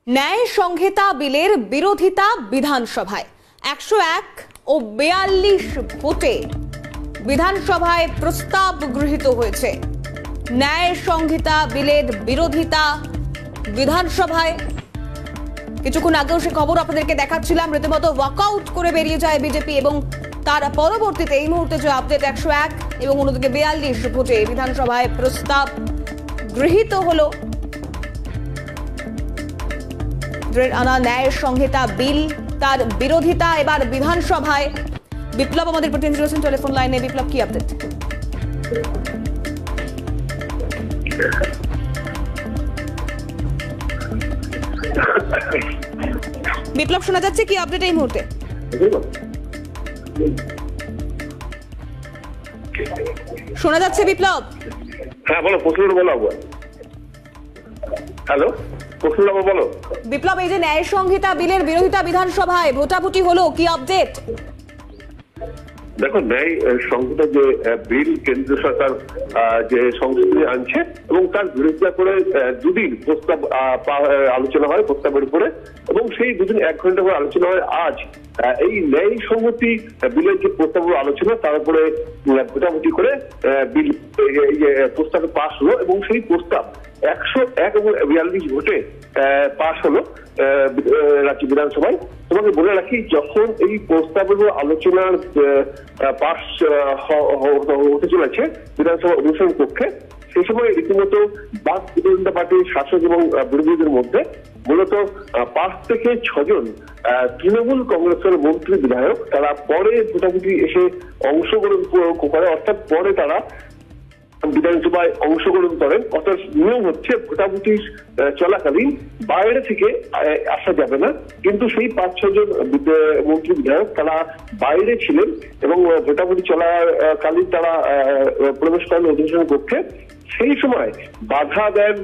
ন্যায় সংহিতা বিলের বিরোধিতা বিধানসভায় 101 ও 42 ভোটে বিধানসভায় প্রস্তাব গৃহীত হয়েছে। ন্যায় সংহিতা বিলের বিরোধিতা বিধানসভায় কিছুক্ষণ আগেও সে খবর আপনাদেরকে দেখাচ্ছিলাম, রীতিমতো ওয়াকআউট করে বেরিয়ে যায় বিজেপি এবং তার পরবর্তীতে এই মুহূর্তে যে আপডেট 101 এবং অন্যদিকে 42 ভোটে বিধানসভায় প্রস্তাব গৃহীত হলো। আনা ন্যায় সংহিতা বিল তার বিরোধিতা এবার বিধানসভায়। বিপ্লব আমাদের প্রতিনিধি রয়েছেন টেলিফোন লাইনে। বিপ্লব, কি আপডেট? বিপ্লব, শোনা যাচ্ছে? কি আপডেট এই মুহূর্তে? শোনা যাচ্ছে বিপ্লব? হ্যাঁ বলো, প্রশ্নটা বলো। হ্যালো, প্রশ্নটা বলো। বিপ্লব, এই যে ন্যায় সংহিতা বিলের বিরোধিতা বিধানসভায় ভোটাভুটি হলো, কি আপডেট? দেখো, ন্যায় সংহিতা যে বিল কেন্দ্র সরকার যে সংশোধনী আনছে এবং তার বিরোধিতা করে দুদিন প্রস্তাব আলোচনা হয় প্রস্তাবের উপরে, এবং সেই দুদিন 1 ঘন্টা করে আলোচনা হয়। আজ এই ন্যায় সংহতি বিলের যে প্রস্তাব আলোচনা তার উপরে ভোটাভুটি করে বিল প্রস্তাবে পাশ হলো এবং সেই প্রস্তাব 101 এবং 42 ভোটে পাশ হলো রাজ্য বিধানসভায়। তোমাকে বলে রাখি, যখন এই প্রস্তাবের আলোচনার পাশ হতে চলেছে বিধানসভা অনুষ্ঠান কক্ষে, সেই সময় রীতিমতো বাক বিরোধিতা পার্টির শাসক এবং বিরোধীদের মধ্যে মূলত 5 থেকে 6 জন তৃণমূল কংগ্রেসের মন্ত্রী বিধায়ক তারা পরে ভোটাভুটি এসে অংশগ্রহণ করে, অর্থাৎ পরে তারা বিধানসভায় অংশগ্রহণ করেন। অর্থাৎ নিয়ম হচ্ছে ভোটাভুটি চলাকালীন বাইরে থেকে আসা যাবে না, কিন্তু সেই 5-6 জন মন্ত্রী বিধায়ক তারা বাইরে ছিলেন এবং ভোটাভুটি চলাকালীন তারা প্রবেশ করেন অধিবেশন কক্ষে। সেই সময় বাধা দেন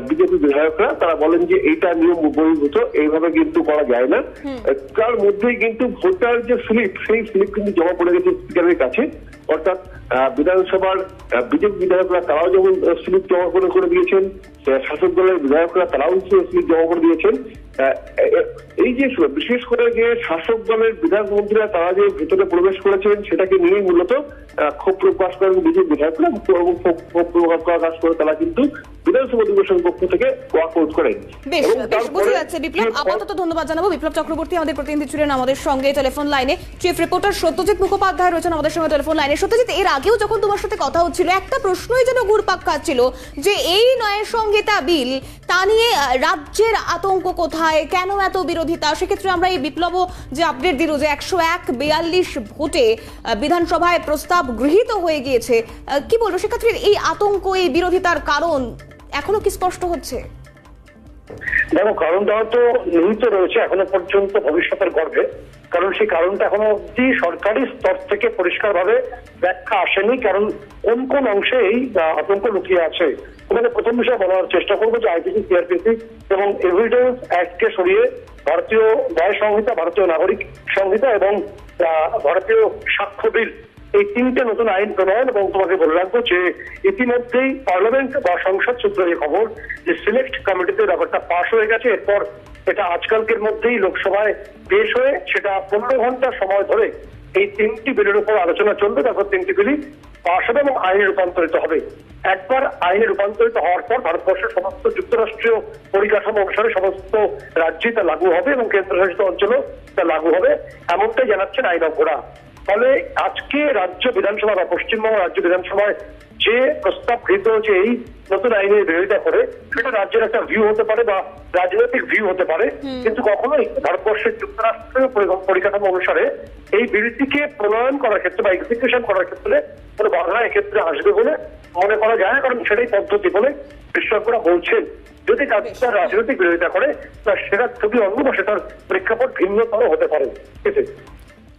বিজেপি বিধায়করা। তারা বলেন যে এইটা নিয়ম বহির্ভূত, এইভাবে কিন্তু করা যায় না। তার মধ্যেই কিন্তু ভোটার যে স্লিপ, সেই স্লিপ কিন্তু জমা পড়ে গেছে স্পিকারের কাছে। অর্থাৎ বিধানসভার বিজেপি বিধায়করা তারাও যেমন স্লিপ জমা করে দিয়েছেন, শাসক দলের বিধায়করা তারাও স্লিপ জমা করে দিয়েছেন। এই যে বিশেষ করে যে শাসক দলের বিধায়ক মন্ত্রীরা তারা যে ভেতরে প্রবেশ করেছেন সেটাকে নিয়েই মূলত ক্ষোভ প্রকাশ করেন বিজেপি বিধায়করা। ক্ষোভ প্রকাশ করে তারা কিন্তু বিধানসভা অধিবেশন কক্ষ থেকে ওয়াকআউট করেন। বোঝা যাচ্ছে। বিপ্লব, আপাতত ধন্যবাদ জানাবো। বিপ্লব চক্রবর্তী আমাদের প্রতিনিধি ছিলেন আমাদের সঙ্গে টেলিফোন লাইনে। চিফ রিপোর্টার সত্যজিৎ মুখোপাধ্যায় রয়েছেন আমাদের সঙ্গে টেলিফোন লাইনে। সত্যজিৎ, এর আগেও যখন তোমার সাথে কথা হচ্ছিল একটা প্রশ্নই যেন ঘুরপাক খাচ্ছিল যে এই ন্যায় সংহিতা বিল তা নিয়ে রাজ্যের আতঙ্ক কোথায়, কেন এত বিরোধিতা? সেক্ষেত্রে আমরা এই বিপ্লব যে আপডেট দিল যে 101-42 ভোটে বিধানসভায় প্রস্তাব গৃহীত হয়ে গিয়েছে, কি বলবো সেক্ষেত্রে? এই আতঙ্ক, এই বিরোধিতার কারণ এখনো কি স্পষ্ট হচ্ছে? দেখো, কারণটা হয়তো নিহিত রয়েছে এখনো পর্যন্ত ভবিষ্যতের গর্ভে, কারণ সেই কারণটা এখনো অব্দি সরকারি স্তর থেকে পরিষ্কার ভাবে ব্যাখ্যা আসেনি। কারণ কোন কোন অংশে এই আতঙ্ক লুকিয়ে আছে, ওখানে প্রথম বিষয় বলার চেষ্টা করবো যে আইপিসি, সিআরপিসি এবং এভিডেন্স অ্যাক্টকে সরিয়ে ভারতীয় ন্যায় সংহিতা, ভারতীয় নাগরিক সংহিতা এবং ভারতীয় সাক্ষ্য বিল, এই 3টে নতুন আইন প্রণয়ন। এবং তোমাকে বলে রাখবো যে ইতিমধ্যেই পার্লামেন্ট বা সংসদ সূত্রে এই খবর যে সিলেক্ট কমিটিতে ব্যাপারটা পাশ হয়ে গেছে। এরপর এটা আজকালকের মধ্যেই লোকসভায় পেশ হয়ে সেটা 15 ঘন্টা সময় ধরে এই 3টি বিলের উপর আলোচনা চলবে। তারপর 3টি বিলই পাশ হবে এবং আইনে রূপান্তরিত হবে। একবার আইনে রূপান্তরিত হওয়ার পর ভারতবর্ষের সমস্ত যুক্তরাষ্ট্রীয় পরিকাঠামো অনুসারে সমস্ত রাজ্যে তা লাগু হবে এবং কেন্দ্রশাসিত অঞ্চলেও তা লাগু হবে, এমনটাই জানাচ্ছেন আইনজ্ঞরা। ফলে আজকে রাজ্য বিধানসভা বা পশ্চিমবঙ্গ রাজ্য বিধানসভায় যে প্রস্তাব গৃহীত হয়েছে এই নতুন আইনের বিরোধিতা করে, সেটা রাজ্যের একটা ভিউ হতে পারে বা রাজনৈতিক ভিউ হতে পারে, কিন্তু কখনোই ভারতবর্ষের যুক্তরাষ্ট্রীয় পরিকাঠামো অনুসারে এই বিলটিকে প্রণয়ন করার ক্ষেত্রে বা এক্সিকিউশন করার ক্ষেত্রে কোনো বাধা এক্ষেত্রে আসবে বলে মনে করা যায় না। কারণ সেটাই পদ্ধতি বলে বিশেষজ্ঞরা বলছেন। যদি তার রাজনৈতিক বিরোধিতা করে সেটা খুবই অন্য বা সেটার প্রেক্ষাপট ভিন্নতর হতে পারে। ঠিক আছে,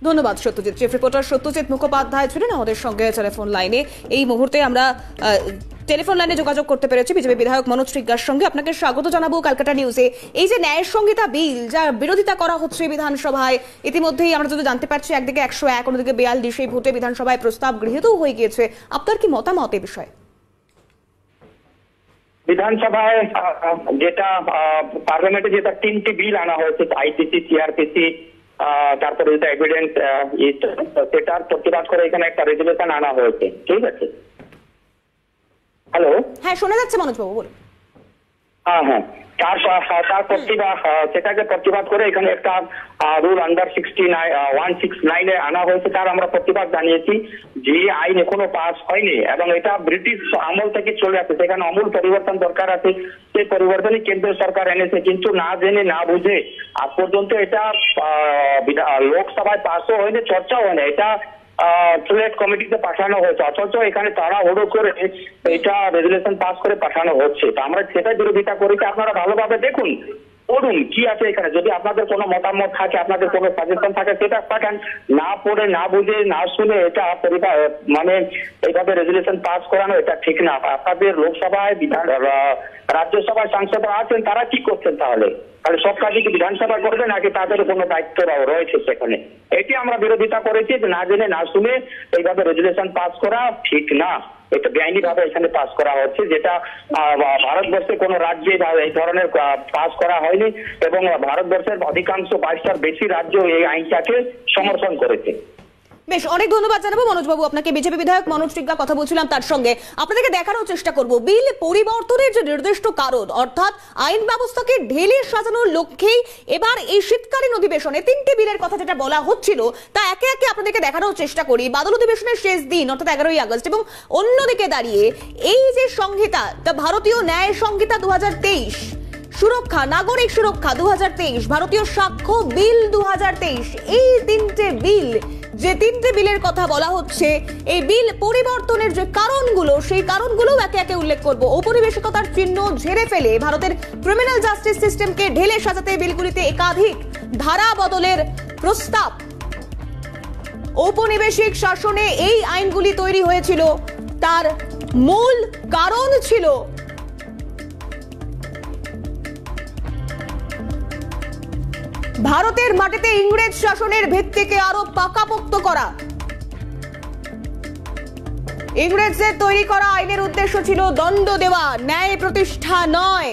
ধন্যবাদ সত্যজিৎ। চিফ রিপোর্টার সত্যজিৎ মুখোপাধ্যায় ছিলেন আমাদের সঙ্গে টেলিফোন লাইনে। এই মুহূর্তে আমরা টেলিফোন লাইনে যোগাযোগ করতে পেরেছি বিজেপি বিধায়ক মনোজ টিগ্গার সঙ্গে। আপনাকে স্বাগত জানাবো ক্যালকাটা নিউজে। এই যে ন্যায় সংহিতা বিল যার বিরোধিতা করা হচ্ছে বিধানসভায়, ইতিমধ্যেই আমরা যদি জানতে পারছি একদিকে 101 অন্যদিকে 42 এই ভোটে বিধানসভায় প্রস্তাব গৃহীত হয়ে গিয়েছে, আপনার কি মতামত এ বিষয়ে? বিধানসভায় যেটা পার্লামেন্টে যেটা 3টি বিল আনা হয়েছে, আইপিসি, সিআরপিসি, তারপরে যেটা এভিডেন্স, সেটার প্রতিবাদ করে এখানে একটা রেজুলেশন আনা হয়েছে। ঠিক আছে, হ্যালো, হ্যাঁ শোনা যাচ্ছে মনোজ বাবু, বলুন। হ্যাঁ, তার প্রতিবাদ, সেটাকে প্রতিবাদ করে এখানে একটা রুল আন্ডার 169 আনা হয়েছে, তার আমরা প্রতিবাদ জানিয়েছি। যে আইন এখনো পাস হয়নি এবং এটা ব্রিটিশ আমল থেকে চলে আসে, সেখানে আমূল পরিবর্তন দরকার আছে। সেই পরিবর্তনই কেন্দ্র সরকার এনেছে, কিন্তু না জেনে না বুঝে আজ পর্যন্ত এটা লোকসভায় পাসও হয়নি, চর্চাও হয়নি। এটা সিলেক্ট কমিটিতে পাঠানো হয়েছে, অথচ এখানে তারা হুড়ো করে এটা রেজুলেশন পাস করে পাঠানো হচ্ছে। তো আমরা সেটা বিরোধিতা করেছি। আপনারা ভালোভাবে দেখুন, পড়ুন কি আছে এখানে। যদি আপনাদের কোনো মতামত থাকে, আপনাদের কোনো সাজেশন থাকে, সেটা পাঠান। না পড়ে, না বুঝে, না শুনে এটা মানে এইভাবে রেজুলেশন পাস করানো এটা ঠিক না। আপনাদের লোকসভায়, রাজ্যসভায় সাংসদরা আছেন, তারা কি করছেন তাহলে? সব কাজই কি বিধানসভা করবে নাকি তাদের কোনো দায়িত্ব রয়েছে সেখানে? এটি আমরা বিরোধিতা করেছি যে না জেনে না শুনে এইভাবে রেজুলেশন পাস করা ঠিক না। এটা বেআইনি ভাবে এখানে পাস করা হচ্ছে, যেটা ভারতবর্ষে কোনো রাজ্যে এই ধরনের পাস করা হয়নি এবং ভারতবর্ষের অধিকাংশ 22টার বেশি রাজ্য এই আইনটাকে সমর্থন করেছে। বেশ, অনেক ধন্যবাদ জানাবো মনোজ বাবু আপনাকে। বিজেপি বিধায়ক মনোজ টিগ্গা কথা বলছিলাম তার সঙ্গে। আপনাদেরকে দেখানোর চেষ্টা করব বিল পরিবর্তনের যে নির্দিষ্ট কারণ, অর্থাৎ আইন ব্যবস্থাকে ঢেলে সাজানোর লক্ষ্যেই এবার এই শীতকালীন অধিবেশনে 3টি বিলের কথা যেটা বলা হচ্ছিল তা একে একে আপনাদেরকে দেখানোর চেষ্টা করি। বাদল অধিবেশনের শেষ দিন অর্থাৎ 11ই আগস্ট, এবং অন্যদিকে দাঁড়িয়ে এই যে সংহিতা, তা ভারতীয় ন্যায় সংহিতা 2023, সুরক্ষা, নাগরিক সুরক্ষা 2023, ভারতীয় সাক্ষ্য বিল 2023, এই 3টে বিল, যে 3টে বিলের কথা বলা হচ্ছে, এই বিল পরিবর্তনের যে কারণগুলো, সেই কারণগুলো একে একে উল্লেখ করব। ঔপনিবেশিকতার চিহ্ন ঝেড়ে ফেলে ভারতের ক্রিমিনাল জাস্টিস সিস্টেমকে ঢেলে সাজাতে বিলগুলিতে একাধিক ধারা বদলের প্রস্তাব। ঔপনিবেশিক শাসনে এই আইনগুলি তৈরি হয়েছিল, তার মূল কারণ ছিল ভারতের মাটিতে ইংরেজ শাসনের ভিত্তিকে আরো পাকাপোক্ত করা। ইংরেজদের তৈরি করা আইনের উদ্দেশ্য ছিল দণ্ড দেওয়া, ন্যায় প্রতিষ্ঠা নয়।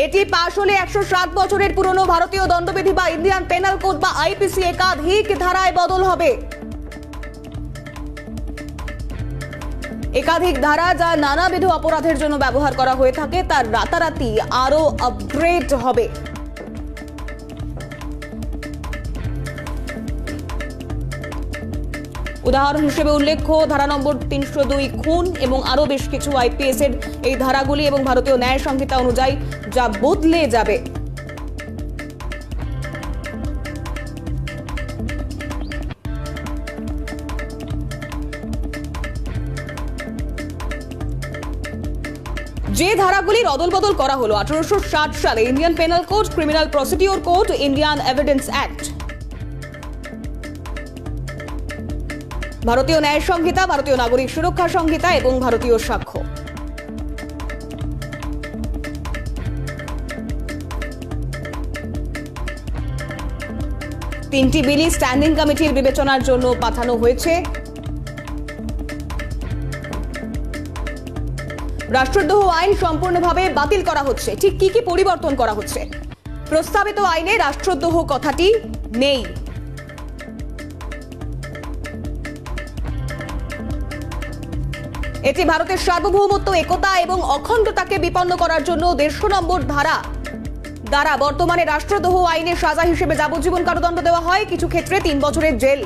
এটি পাশ হলে 107 বছরের পুরনো ভারতীয় দণ্ডবিধি বা ইন্ডিয়ান পেনাল কোড বা আইপিসি একাধিক ধারায় বদল হবে। একাধিক ধারা যা নানাবিধ অপরাধের জন্য ব্যবহার করা হয়ে থাকে, তার রাতারাতি আরো আপগ্রেড হবে। উদাহরণ হিসেবে উল্লেখ্য ধারা নম্বর 302 খুন এবং আরো বেশ কিছু আইপিএস এর এই ধারাগুলি এবং ভারতীয় ন্যায় সংহিতা অনুযায়ী যা বদলে যাবে। যে ধারাগুলির অদল বদল করা হলো 1860 সালে Indian penal code, criminal procedure code, Indian evidence act, ভারতীয় ন্যায় সংহিতা, ভারতীয় নাগরিক সুরক্ষা সংহিতা এবং ভারতীয় সাক্ষ্য। তিনটি বিলই স্ট্যান্ডিং কমিটির বিবেচনার জন্য পাঠানো হয়েছে। রাষ্ট্রদ্রোহ আইন সম্পূর্ণভাবে বাতিল করা হচ্ছে। ঠিক কি কি পরিবর্তন করা হচ্ছে? প্রস্তাবিত আইনে রাষ্ট্রদ্রোহ কথাটি নেই। এটি ভারতের সার্বভৌমত্ব, একতা এবং অখণ্ডতাকে বিপন্ন করার জন্য 150 নম্বর ধারা দ্বারা বর্তমানে রাষ্ট্রদ্রোহ আইনে সাজা হিসেবে যাবজ্জীবন কারাদণ্ড দেওয়া হয়, কিছু ক্ষেত্রে 3 বছরের জেল।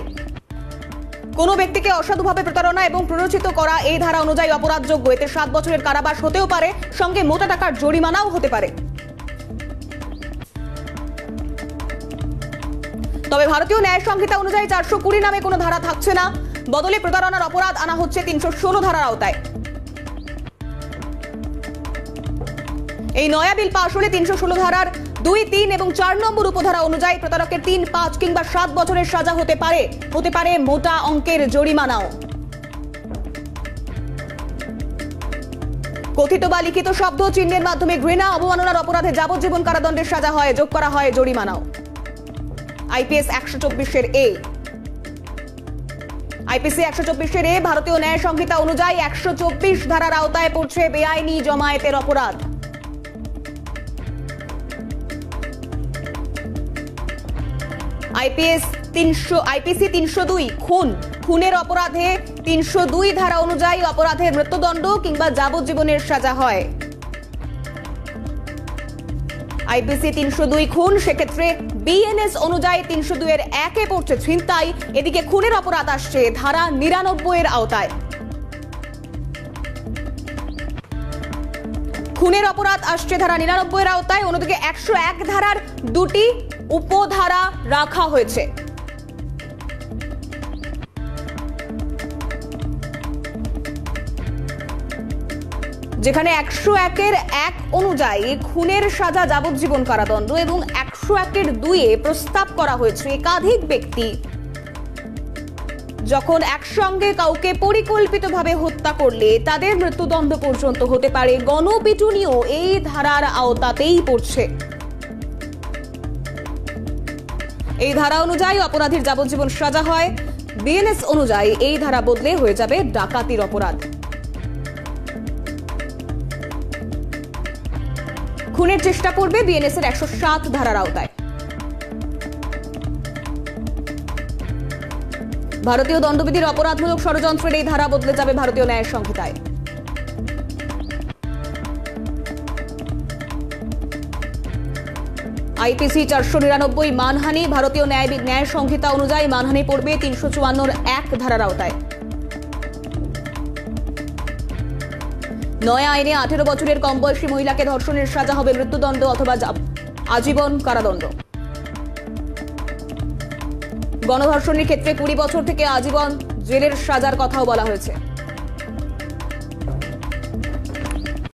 কোন ব্যক্তিকে অসাধুভাবে প্রতারণা এবং প্ররোচিত করা এই ধারা অনুযায়ী অপরাধযোগ্য। এতে 7 বছরের কারাবাস হতেও পারে, সঙ্গে মোটা টাকার জরিমানাও হতে পারে। তবে ভারতীয় ন্যায় সংহিতা অনুযায়ী 420 নামে কোনো ধারা থাকছে না, বদলে প্রতারণার অপরাধ আনা হচ্ছে 316 ধারার আওতায়। এই নয়া বিল পাশ হলে 316 ধারার 2, 3 এবং 4 নম্বর উপধারা অনুযায়ী প্রতারকের 3, 5 কিংবা 7 বছরের সাজা হতে পারে মোটা অঙ্কের জরিমানাও। কথিত বা লিখিত শব্দ চিহ্নের মাধ্যমে ঘৃণা, অবমাননার অপরাধে যাবজ্জীবন কারাদণ্ডের সাজা হয়, যোগ করা হয় জরিমানাও। আইপিএস 124 এর এ, আইপিসি 124 এ ভারতীয় ন্যায় সংহিতা অনুযায়ী 124 ধারার আওতায় পড়ছে বেআইনি জমায়েতের অপরাধ। আইপিসি 302 খুনের অপরাধে 302 ধারা অনুযায়ী অপরাধের মৃত্যুদণ্ড কিংবা যাবজ্জীবনের সাজা হয়। আইপিসি 302 খুন, সেক্ষেত্রে বিএনএস অনুযায়ী 302 এর 1 এ পড়ছে ছিনতাই। এদিকে খুনের অপরাধ আসছে ধারা 99 এর আওতায়। খুনের অপরাধ আসছে ধারা 99 এর আওতায়। অন্যদিকে 101 ধারার 2টি উপধারা রাখা হয়েছে। যেখানে 101 এর 1 অনুযায়ী খুনের সাজা যাবজ্জীবন কারাদণ্ড এবং 101 এর 2 এ প্রস্তাব করা হয়েছে একাধিক ব্যক্তি যখন একসঙ্গে কাউকে পরিকল্পিতভাবে হত্যা করলে তাদের মৃত্যুদণ্ড পর্যন্ত হতে পারে। গণপিটুনিও এই ধারার আওতাতেই পড়ছে। এই ধারা অনুযায়ী অপরাধীর যাবজ্জীবন সাজা হয়। বিএনএস অনুযায়ী এই ধারা বদলে হয়ে যাবে ডাকাতির অপরাধ। খুনের চেষ্টা পড়বে বিএনএস এর 107 ধারার আওতায়। ভারতীয় দণ্ডবিধির অপরাধমূলক ষড়যন্ত্রের এই ধারা বদলে যাবে ভারতীয় ন্যায় সংহিতায়। আইপিসি 499 মানহানি, ভারতীয় ন্যায় সংহিতা অনুযায়ী মানহানি পড়বে 354 এর 1 ধারার আওতায়। নয়া আইনে 18 বছরের কম বয়সী মহিলাকে ধর্ষণের সাজা হবে মৃত্যুদণ্ড অথবা আজীবন কারাদণ্ড। গণধর্ষণের ক্ষেত্রে 20 বছর থেকে আজীবন জেলের সাজার কথাও বলা হয়েছে।